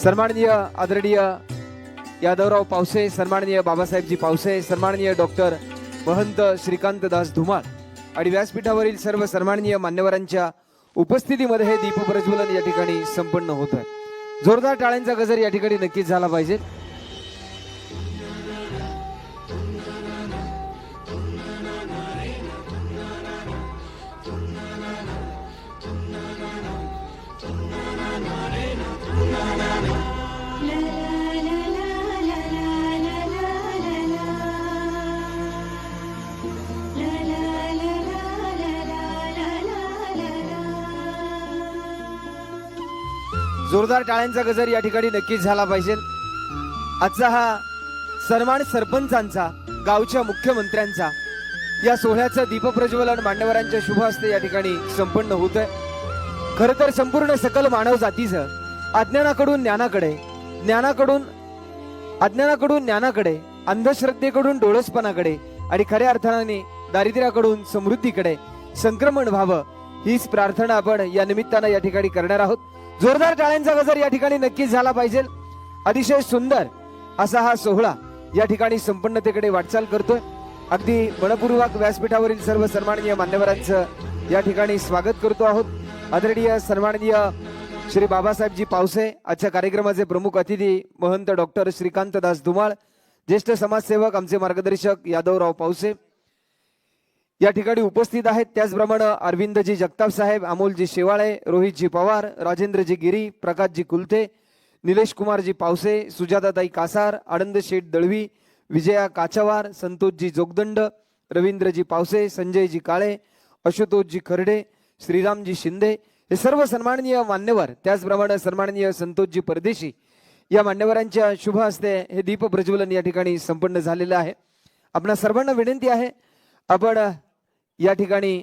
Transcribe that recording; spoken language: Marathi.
सन्माननीय आदरणीय यादवराव पावसे, सन्माननीय बाबासाहेबजी पावसे, सन्माननीय डॉक्टर महंत श्रीकांत दास धुमाळ आणि व्यासपीठावरील सर्व सन्माननीय मान्यवरांच्या उपस्थितीमध्ये हे दीप प्रज्वलन या ठिकाणी संपन्न होत आहे। जोरदार टाळ्यांचा गजर या ठिकाणी नक्कीच झाला पाहिजे। जोरदार टाळ्यांचा गजर या ठिकाणी नक्कीच झाला पाहिजे। आजचा हा सन्मान सरपंचांचा, गावच्या मुख्यमंत्र्यांचा, या सोहळ्याचं दीपप्रज्वलन मान्यवरांच्या शुभ हस्ते या ठिकाणी संपन्न होत आहे। खरं तर संपूर्ण सकल मानव जातीचं अज्ञानाकडून ज्ञानाकडे, अज्ञानाकडून ज्ञानाकडे, अंधश्रद्धेकडून डोळसपणाकडे आणि खऱ्या अर्थाने दारिद्र्याकडून समृद्धीकडे संक्रमण व्हावं, हीच प्रार्थना आपण या निमित्तानं या ठिकाणी करणार आहोत। जोरदार टाळ्यांचा गजर या ठिकाणी नक्कीच झाला पाहिजे। अतिशय सुंदर असा हा सोहळा या ठिकाणी संपन्नतेकडे वाटचाल करतोय। अगदी मनपूर्वक व्यासपीठावरील सर्व सन्माननीय मान्यवरांचं या ठिकाणी स्वागत करतो आहोत। आदरणीय सन्माननीय श्री बाबासाहेबजी पावसे, आजच्या कार्यक्रमाचे प्रमुख अतिथी महंत डॉक्टर श्रीकांत दास धुमाळ, ज्येष्ठ समाजसेवक आमचे मार्गदर्शक यादवराव पावसे या ठिकाणी उपस्थित आहेत। त्याचप्रमाणे अरविंदजी जगताप साहेब, अमोलजी शेवाळे, रोहितजी पवार, राजेंद्रजी गिरी, प्रकाशजी कुलते, निलेश कुमारजी पावसे, सुजाताताई कासार, आनंद शेठ दळवी, विजया काचावार, संतोषजी जोगदंड, रवींद्रजी पावसे, संजयजी काळे, आशुतोषजी खर्डे, श्रीरामजी शिंदे, हे सर्व सन्माननीय मान्यवर, त्याचप्रमाणे सन्माननीय संतोषजी परदेशी या मान्यवरांच्या शुभ हस्ते हे दीप प्रज्वलन या ठिकाणी संपन्न झालेलं आहे। आपणा सर्वांना विनंती आहे, आपण या ठिकाणी